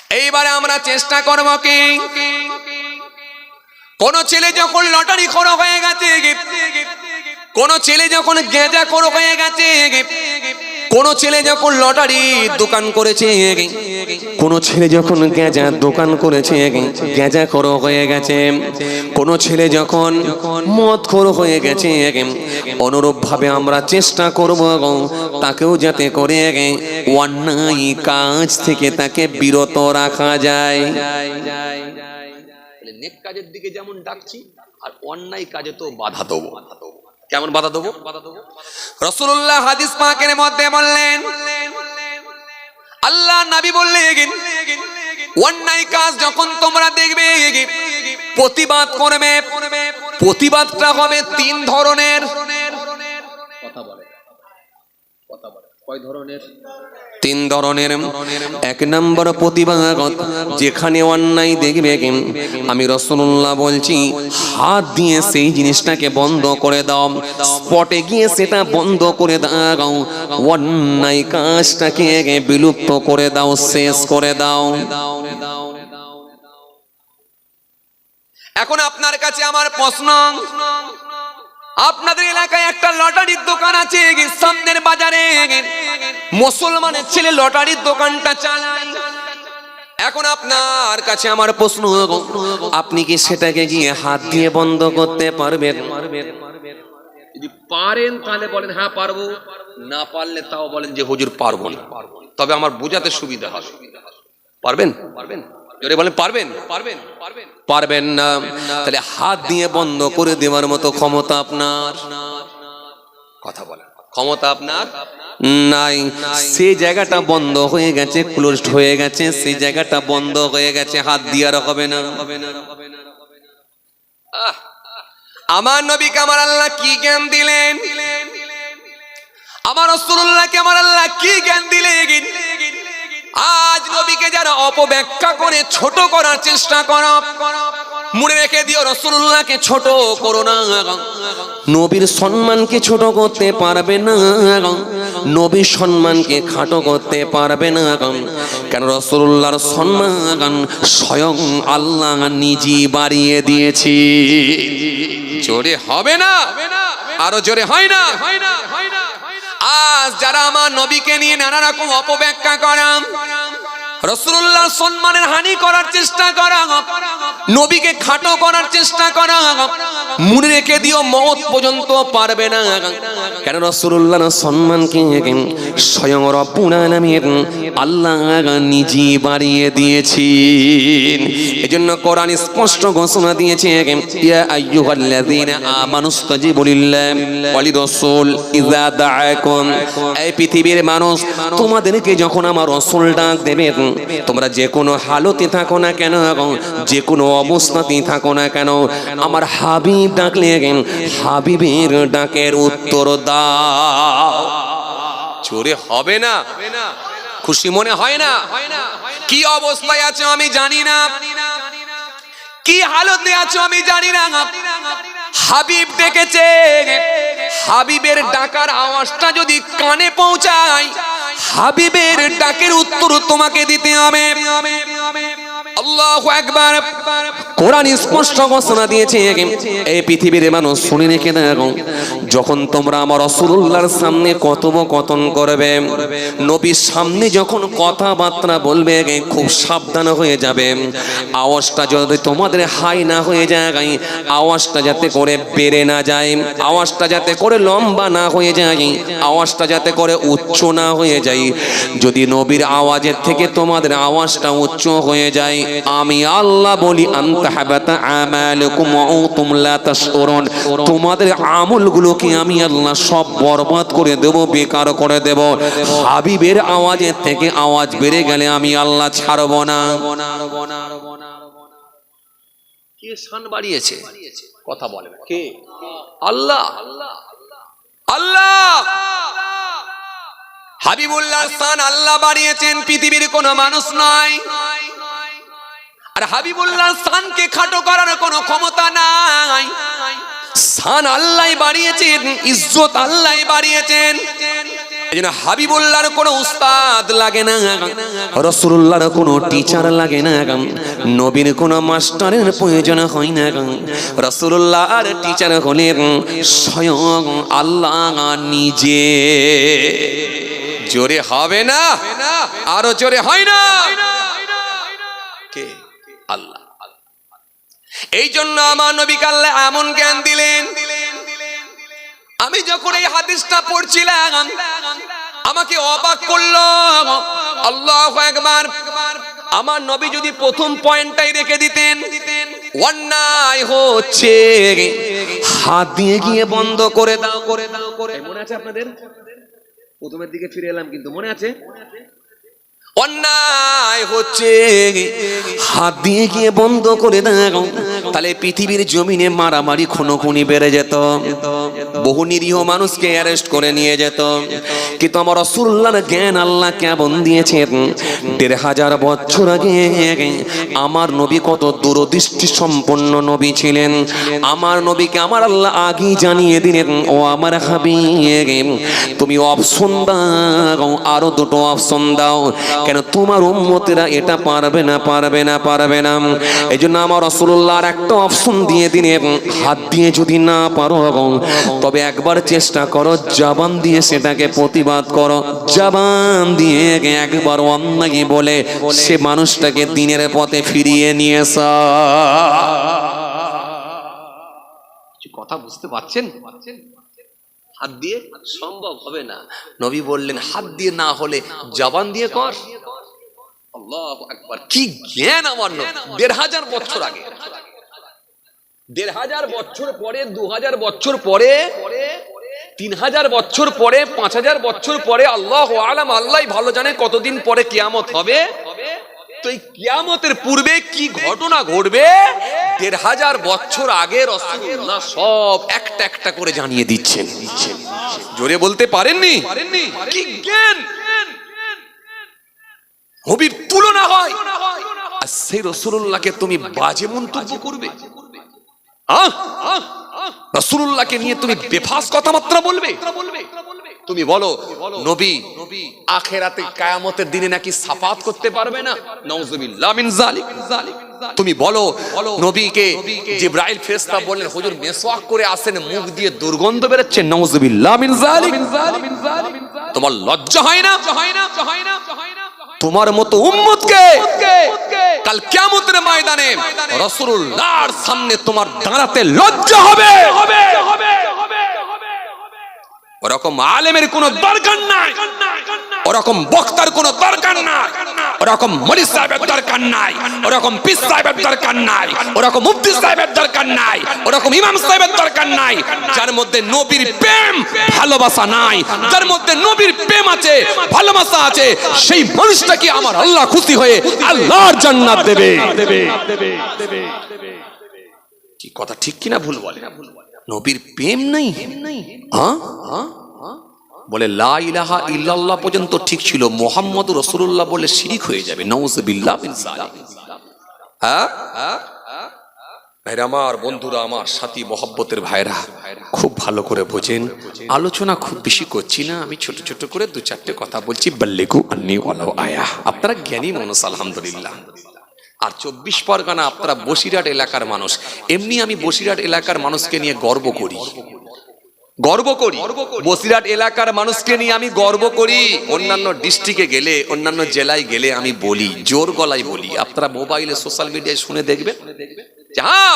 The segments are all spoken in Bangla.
এইবারে আমরা চেষ্টা করব কি, কোন ছেলে যখন লটারি খোর হয়ে গেছে, কোন ছেলে যখন গেঁজা খোর হয়ে গেছে, কোন ছেলে যখন লটারি দোকান করেছে, কোন ছেলে যখন গেঁজার দোকান করেছে, গেঁজা খোর হয়ে গেছে, কোন ছেলে যখন মদ খোর হয়ে গেছে, অনুরূপ ভাবে আমরা চেষ্টা করব তাকেও যাতে করে অন্যায় কাজ থেকে তাকে বিরত রাখা যায়। নেক কাজের দিকে যেমন ডাকছি, আর অন্যায় কাজে তো বাধা দেবো। কেমন বাধা দেবো? রাসূলুল্লাহ হাদিস পাকের মধ্যে বললেন, আল্লাহ নবী বললেন, অন্যায় কাজ যখন তোমরা দেখবে প্রতিবাদ করবে। প্রতিবাদটা হবে তিন ধরনের। কথা বলে কয় ধরনের? তিন ধরনের। এক নম্বর প্রতিবাদ, যেখানে অন্যায় দেখবে আমি রাসূলুল্লাহ বলছি হাত দিয়ে সেই জিনিসটাকে বন্ধ করে দাও, স্পটে গিয়ে সেটা বন্ধ করে দাও, অন্যায় কাজটাকে বিলুপ্ত করে দাও, শেষ করে দাও। এখন আপনার কাছে আমার প্রশ্ন, আপনাদের এলাকায় একটা লটারির দোকান আছে, সামনের বাজারে মুসলমানের ছেলে লটারির দোকানটা চালায়। এখন আপনার কাছে আমার প্রশ্ন, আপনি কি সেটাকে গিয়ে হাত দিয়ে বন্ধ করতে পারবেন? যদি পারেন তাহলে বলেন হ্যাঁ পারবো, না পারলে তাও বলেন যে হুজুর পারবো না, তবে আমার বোঝাতে সুবিধা হবে। পারবেন? পারবেন? জোরে বলেন পারবেন? পারবেন? পারবেন না, তাহলে হাত দিয়ে বন্ধ করে দেওয়ার মতো ক্ষমতা আপনার, কথা বলেন, ক্ষমতা আপনার নাই। সেই জায়গাটা বন্ধ হয়ে গেছে, ক্লোজড হয়ে গেছে, সেই জায়গাটা বন্ধ হয়ে গেছে, হাত দিয়ে আর হবে না। আমার নবীকে আমার আল্লাহ কি জ্ঞান দিলেন, আমার রাসূলুল্লাহকে আমার আল্লাহ কি জ্ঞান দিলেন। আজ নবীকে যারা অপব্যাখ্যা করে ছোট করার চেষ্টা করো, মনে রেখে দিও রাসূলুল্লাহকে ছোট করো না। নবীর সম্মানকে ছোট করতে পারবে না, নবীর সম্মানকে খাটো করতে পারবে না। কেন? রাসূলুল্লাহর সম্মান স্বয়ং আল্লাহ নিজেই বাড়িয়ে দিয়েছি। জোরে হবে না? আরো জোরে হয় না? আজ যারা আমার নবীকে নিয়ে নানা রকম অপব্যাখ্যা করা, রাসূলুল্লাহ সম্মানের হানি করার চেষ্টা করা, নবীকে খাটো করার চেষ্টা করা, মনে রেখে দিও মওত পর্যন্ত পারবে না। কেন? রাসূলুল্লাহর সম্মানকে স্বয়ং রব্বুল আলামিন আল্লাহ নিজেই বাড়িয়ে দিয়েছেন। এজন্য কোরআন স্পষ্ট ঘোষণা দিয়েছে, ইয়া আইয়ুহাল্লাযীনা আমানুস্তাজিবু লিল্লাহি ওয়া লিরাসূল ইযা দাআকুম। এই পৃথিবীর মানুষ, তোমাদেরকে যখন আমার রাসূল ডাক দেবে, তোমরা যে কোনো হালতে থাকো না কেন, যে কোনো অবস্থাতেই থাকো না কেন, আমার হাবিব ডাকলে হাবিবের ডাকের উত্তর দাও। চোরে হবে না? খুশি মনে হয় না? কি অবস্থায় আছো আমি জানি না, কি হালতে আছো আমি জানি না, হাবিব ডেকেছে। হাবিবের ডাকার আওয়াজটা যদি কানে পৌঁছায়, হাবিবের ডাকের উত্তর তোমাকে দিতে হবে। আল্লাহু আকবার। কোরআন স্পষ্ট ঘোষণা দিয়েছে, এই পৃথিবীর মানুষ শুনে রেখে দেখো, যখন তোমরা আমার রাসূলুল্লাহর সামনে কথোপকথন করবে, নবীর সামনে যখন কথাবার্তা বলবে, খুব সাবধান হয়ে যাবে। আওয়াজটা যদি তোমাদের হাই না হয়ে যায়, আওয়াজটা যাতে করে বেড়ে না যায়, আওয়াজটা যাতে করে লম্বা না হয়ে যায়, আওয়াজটা যাতে করে উচ্চ না হয়ে যায়। যদি নবীর আওয়াজের থেকে তোমাদের আওয়াজটা উচ্চ হয়ে যায়, আমি আল্লাহ বলি আনতাহাবাতা আমালুকুম ওয়া আনতুম লা তাশউরুন, তোমাদের আমলগুলোকে আমি আল্লাহ সব বরবাদ করে দেব, বেকার করে দেব। হাবিবের আওয়াজের থেকে আওয়াজ বেড়ে গেলে আমি আল্লাহ ছাড়ব না। কে শান বাড়িয়েছে? কথা বলেন কে? আল্লাহ। আল্লাহ হাবিবুল্লাহ শান আল্লাহ বাড়িয়েছেন, পৃথিবীর কোনো মানুষ নয়। আর হাবিবুল্লাহ শানকে খাটো করার কোনো ক্ষমতা নাই। শান আল্লাহ বাড়িয়েছেন, ইজ্জত আল্লাহ বাড়িয়েছেন। এজন্য হাবিবুল্লাহর কোনো উস্তাদ লাগে না, রাসূলুল্লাহর কোনো টিচার লাগে না, নবীর কোনো মাস্টারের প্রয়োজন হয় না। রাসূলুল্লাহর টিচার হলেন স্বয়ং আল্লাহ নিজে। জোরে হবে না, আরো জোরে হয় না। কে? আল্লাহ। এই জন্য আমার নবীকে আল্লাহ এমন জ্ঞান দিলেন। আমি যখন এই হাদিসটা পড়ছিলাম আমাকে অবাক করলো। আল্লাহু আকবার। আমার নবী যদি প্রথম পয়েন্টটাই রেখে দিতেন, অন্যায় হচ্ছে হাত দিয়ে গিয়ে বন্ধ করে দাও, করে দাও, করে। মনে আছে আপনাদের? প্রথমের দিকে ফিরে এলাম, কিন্তু মনে আছে? অন্যায় হচ্ছে হাত দিয়ে গিয়ে বন্ধ করে দাও, তাহলে পৃথিবীর জমিনে মারামারি খুনোখুনি বেড়ে যেত, বহু নিরীহ মানুষকে অ্যারেস্ট করে নিয়ে যেত। কিন্তু আমার রাসূলুল্লাহর জ্ঞান আল্লাহ কেমন দিয়েছেন। ১৫০০ বছর আগে আমার নবী কত দূরদৃষ্টি সম্পন্ন নবী ছিলেন। আমার নবীকে আমার আল্লাহ আগেই জানিয়ে দিলেন, ও আমার হাবিব, তুমি অপশন দাও, আরো দুটো অপশন দাও। কেন? তোমার উম্মতেরা এটা পারবে না, পারবে না, পারবে না। এই জন্য আমার রাসূলুল্লাহর একটা অপশন দিয়ে দিলেন, হাত দিয়ে যদি না পারো তবে একবার চেষ্টা করো, জবান দিয়ে সেটাকে প্রতিবাদ করো। জবান দিয়ে একবার অন্যায় বলে সে মানুষটাকে দিনের পথে ফিরিয়ে নিয়ে আসা। কথা বুঝতে পারছেন? হাত দিয়ে সম্ভব হবে না। নবী বললেন হাত দিয়ে না হলে জবান দিয়ে কর। আল্লাহু আকবার। কি জ্ঞান আমার নবী! ১৫০০ বছর আগে, ১৫০০ বছর পরে, ২০০০ বছর পরে, ৩০০০ বছর পরে, ৫০০০ বছর পরে, আল্লাহু আলাম, আল্লাহই ভালো জানে কতদিন পরে কিয়ামত হবে। তো এই কিয়ামতের পূর্বে কি ঘটনা ঘটবে ১৫০০ বছর আগে রাসূলুল্লাহ সব একটা একটা করে জানিয়ে দিচ্ছেন। জোরে বলতে পারেননি? কি জ্ঞান! নবীর তুলনা হয়, আর সেই রাসূলুল্লাহকে তুমি বাজে মন্তব্য করবে? রাসূলুল্লাহকে নিয়ে তুমি বেফাস কথাবার্তা বলবে? তুমি বলো নবী আখিরাতে কিয়ামতের দিনে নাকি শাফাত করতে পারবে না? নাউযুবিল্লাহ মিন যালিক। তুমি বলো নবীকে জিবরাইল ফেরেশতা বললেন, হুজুর মেসওয়াক করে আসেন, মুখ দিয়ে দুর্গন্ধ বেরোচ্ছে। নাউযুবিল্লাহ মিন যালিক। তোমার লজ্জা হয় না? তোমার মতো উম্মতকে কাল কিয়ামতের ময়দানে রাসূলুল্লাহর সামনে তোমার দাঁড়াতে লজ্জা হবে। ওরকম আলেমের কোনো দরকার নাই, ওরকম বক্তার কোনো দরকার নাই, ওরকম মনি সাহেবের দরকার নাই, ওরকম পীর সাহেবের দরকার নাই, ওরকম মুফতি সাহেবের দরকার নাই, ওরকম ইমাম সাহেবের দরকার নাই। যার মধ্যে নবীর প্রেম ভালোবাসা নাই, যার মধ্যে নবীর প্রেম আছে, ভালোবাসা আছে, সেই মানুষটাকে আমার আল্লাহ খুশি হয়ে আল্লাহর জান্নাত দেবে। কি কথা ঠিক কিনা ভুল বলে? নবীর প্রেম নাই, হ্যাঁ বলে লা ইলাহা ইল্লাল্লাহ পর্যন্ত ঠিক ছিল, মুহাম্মদুর রাসূলুল্লাহ বলে শিরক হয়ে যাবে। নাউযুবিল্লাহ মিন যালিক। হ্যাঁ ভাইরা আমার, বন্ধুরা আমার, সাথী মহব্বতের ভাইরা, খুব ভালো করে বোঝেন। আলোচনা খুব বেশি করছি না, আমি ছোট ছোট করে দু চারটে কথা বলছি। বাল্লিগু আন্নী ওয়ালাউ আয়া। আপনারা জ্ঞানী মানুষ আলহামদুলিল্লাহ। আর ২৪ পরগনা, আপনারা বসিরহাট এলাকার মানুষ। এমনি আমি বসিরহাট এলাকার মানুষকে নিয়ে গর্ব করি, বসিরহাট এলাকার মানুষকে নিয়ে আমি গর্ব করি। অন্যান্য ডিস্ট্রিক্টে গেলে, অন্যান্য জেলায় গেলে আমি বলি, জোর গলায় বলি। আপনারা মোবাইলে, সোশ্যাল মিডিয়ায় শুনে দেখবেন। হ্যাঁ,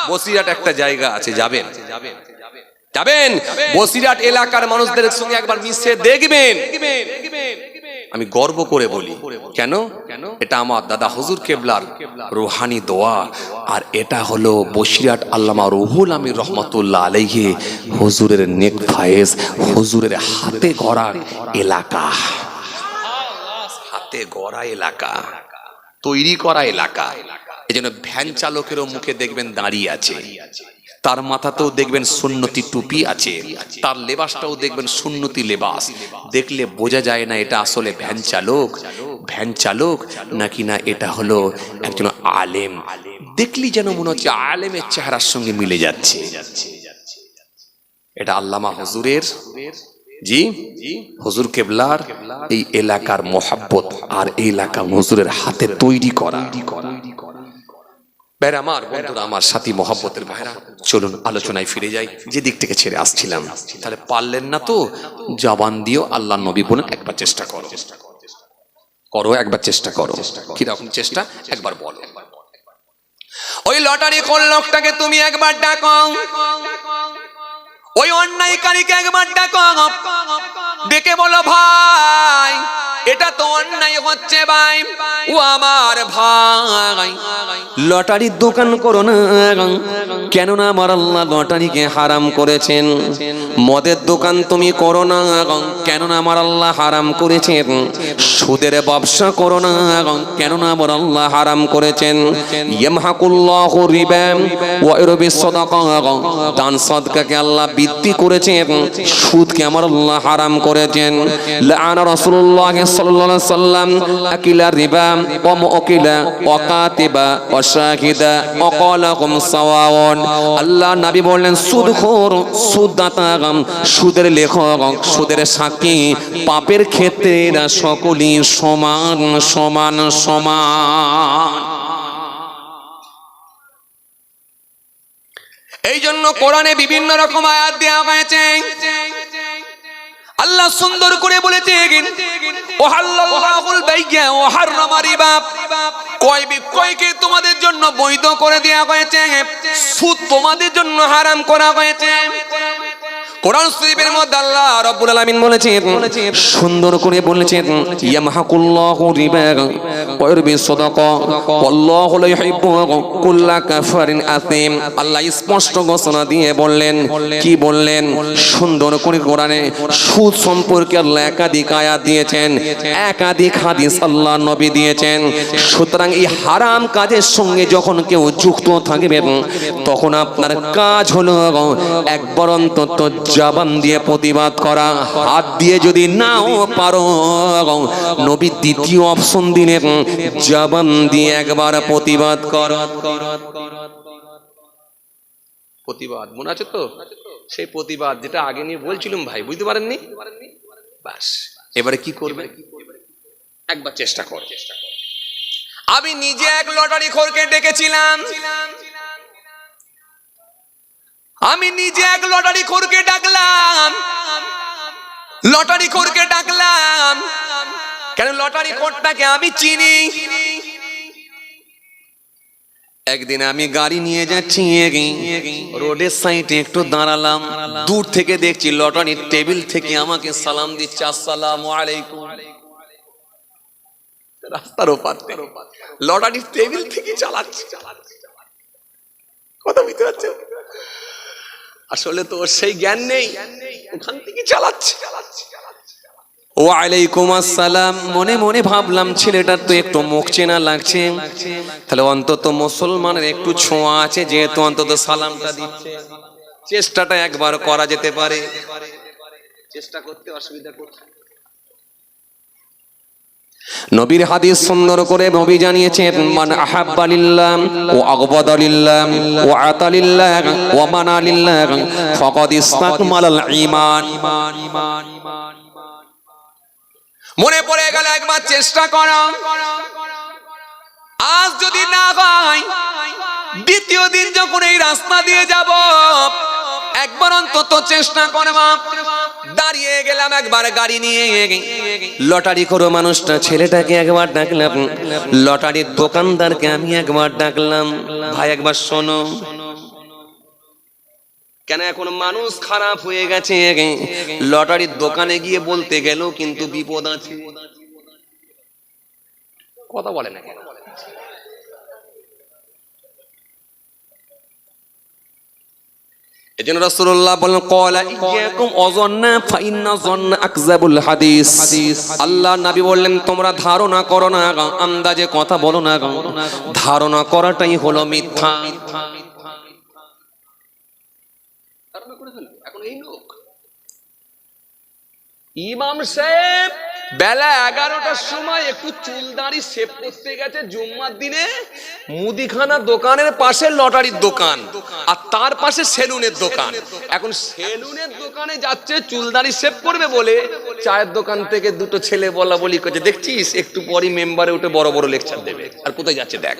বসিরহাট একটা জায়গা আছে, যাবেন যাবেন বসিরহাট এলাকার মানুষদের সঙ্গে একবার মিশে দেখবেন। আমি গর্ব করে বলি, কেন? এটা আমার দাদা হুজুর কেবলার রুহানি দোয়া, আর এটা হলো বসিরহাট আল্লামা রুহুল আমির রহমাতুল্লাহ আলাইহি হুজুরের নেক ফায়েজ, হুজুরের হাতে গড়া এলাকা, হাতে গড়া এলাকা, তৈরি করা এলাকা। এজন্য ভ্যান চালকেরও মুখে দেখবেন দাঁড়িয়ে আছে, তার মাথাতেও দেখবেন সুন্নতি টুপি আছে, তার লেবাসটাও দেখবেন সুন্নতি লেবাস। দেখলে বোঝা যায় না এটা আসলে ভ্যান চালক নাকি না এটা হলো একজন আলেম। দেখলি যেন মনে হচ্ছে আলেমের চেহারার সঙ্গে মিলে যাচ্ছে। এটা আল্লামা হুজুরের জি হুজুর কেবলার এই এলাকার মোহাব্বত আর এই এলাকা হুজুরের হাতে তৈরি করা। ভাইরা আমার, বন্ধুরা আমার, সাথী মোহাব্বতের ভাইরা, চলুন আলোচনায় ফিরে যাই যে দিক থেকে ছেড়ে আসছিলাম। তাহলে পারলেন না তো জবান দিও আল্লাহ নবী বলেন একবার চেষ্টা করো, একবার চেষ্টা করো। কিরকম চেষ্টা একবার বলো। ওই লটারি কোন লোকটাকে তুমি একবার ডাকো, ওই অন্যায়কারীকে একবার ডাকো, ডেকে বলো ভাই এটা তো অন্যায় হচ্ছে ভাই, ও আমার ভাই লটারির দোকান করো না, কেননা আমার আল্লাহ লটারিকে হারাম করেছেন। মদের দোকান তুমি করো না, কেননা আমার আল্লাহ হারাম করেছেন। সুদের ব্যবসা করো না, কেননা আমার আল্লাহ হারাম করেছেন। ইয়ামহাকুল্লাহু রিবা ওয়া ইউরবিস সাদাকা, দান সাদকাকে আল্লাহ বৃদ্ধি করেছেন, সুদকে আমার আল্লাহ হারাম করেছেন। লাআনা রাসূলুল্লাহ সাল্লাল্লাহু আলাইহি সাল্লাম আকিলা রিবা ওয়া মুআকিলা ওয়া কাতিবা ওয়া শাহিদা ওয়া ক্বালাকুম সাওয়াউন। আল্লাহ নবী বললেন সুদখোর, সুদদাতা, সুদের লেখক, সুদের সাক্ষী, পাপের ক্ষেত্রে এরা সকলেই সমান সমান সমান। এই জন্য কোরআনে বিভিন্ন রকম আয়াত দেওয়া হয়েছে। আল্লাহ সুন্দর করে বলেছেন ওয়াহাল্লাল্লাহুল বাইয়া ওয়া হাররামা রিবা, ক্রয় বিক্রয়কে তোমাদের জন্য বৈধ করে দেওয়া হয়েছে, সুদ তোমাদের জন্য হারাম করা হয়েছে। কোরআন শরীফের মধ্যে আল্লাহ রাব্বুল আলামিন বলেছেন, সুন্দর করে বলেছেন ইয়ামহাকুল্লাহু রিবা ওয়া ইউরবিস সাদাকা ওয়াল্লাহু লা ইউহিব্বু কুল্লা কাফারিন আযীম। আল্লাহ স্পষ্ট ঘোষণা দিয়ে বললেন, কি বললেন? সুন্দর করে কোরআনে সুদ সম্পর্কে আল্লাহ একাধিক আয়াত দিয়েছেন, একাধিক হাদিস আল্লাহ নবী দিয়েছেন। সুতরাং এই হারাম কাজের সঙ্গে যখন কেউ যুক্ত থাকবে তখন আপনার কাজ হলো একবার অন্তত জবান দিয়ে প্রতিবাদ করা। হাত দিয়ে যদি নাও পারো, নবী দ্বিতীয় অপশন দিলেন জবান দিয়ে একবার প্রতিবাদ কর। প্রতিবাদ মনে আছে তো? সেই প্রতিবাদ যেটা আগে নিয়ে বলছিলাম ভাই, বুঝতে পারেননি? বাস এবারে কি করবে? একবার চেষ্টা কর। আমি নিজে এক লটারি খোরকে ডেকেছিলাম, আমি নিজে এক লটারি খোরকে ডাকলাম, লটারি খোরকে ডাকলাম কেন? লটারি খোরটাকে আমি চিনি। একদিন আমি গাড়ি নিয়ে যাচ্ছি, রোডের সাইডে একটু দাঁড়ালাম, দূর থেকে দেখছি লটারির টেবিল থেকে আমাকে সালাম দিচ্ছে, আসসালামু আলাইকুম। রাস্তার ওপার লটারির টেবিল থেকে চালাচ্ছে, কথা বুঝতে পারছো? আসলে তো সেই জ্ঞান নেই, ওখান থেকে চালাচ্ছে। ওয়ালাইকুম আসসালাম। মনে মনে ভাবলাম ছেলেটার তো একটু মুখ চেনা লাগছে, তাহলে অন্তত মুসলমানের একটু ছোঁয়া আছে, যেহেতু অন্তত সালামটা দিচ্ছে, চেষ্টাটা একবার করা যেতে পারে। চেষ্টা করতে অসুবিধা করছে। নবীর হাদিস সুন্দর করে নবী জানিয়েছেন, মান আহাব্বা লিল্লাহ ওয়া আগবাদা লিল্লাহ ওয়া আতা লিল্লাহ ওয়া মানা লিল্লাহ ফাকাদ ইসতাকমালাল ঈমান। মনে পড়ে গেল একবার চেষ্টা করো, আজ যদি না হয় দ্বিতীয় দিন যখন এই রাস্তা দিয়ে যাব একবার অন্তত চেষ্টা করবা। দাঁড়িয়ে গেলাম একবার গাড়ি নিয়ে, লটারি করো মানুষটা ছেলেটাকে একবার ডাকলাম, লটারির দোকানদারকে আমি একবার ডাকলাম, ভাই একবার শোনো। কেন এখন মানুষ খারাপ হয়ে গেছে, লটারির দোকানে গিয়ে বলতে গেল কিন্তু বিপদ আছে, কথা বলে না কেন? এজন্য রাসূলুল্লাহ বলেন ক্বালা ইয়াকুম ওয়াযান্না ফাইন্না যান্না আকযাবুল হাদিস। আল্লাহ নবী বললেন তোমরা ধারণা করো না, আন্দাজে কথা বলো না, ধারণা করাটাই হলো মিথ্যা। ধারণা করে ফেলবে। এখন এই লোক ইমাম সাহেব বেলা 11টার সময় একটু চুল দাড়ি শেভ করতে গেছে জুম্মার দিনে, মুদিখানা দোকানের পাশে লটারির দোকান, আর তার পাশে সেলুনের দোকান। এখন সেলুনের দোকানে যাচ্ছে চুলদাড়ি শেভ করবে বলে, চায়ের দোকান থেকে দুটো ছেলে বলা বলি করছে, দেখছিস একটু পরই মেম্বারে উঠে বড় বড় লেকচার দেবে। আর কোথায় যাচ্ছে দেখ।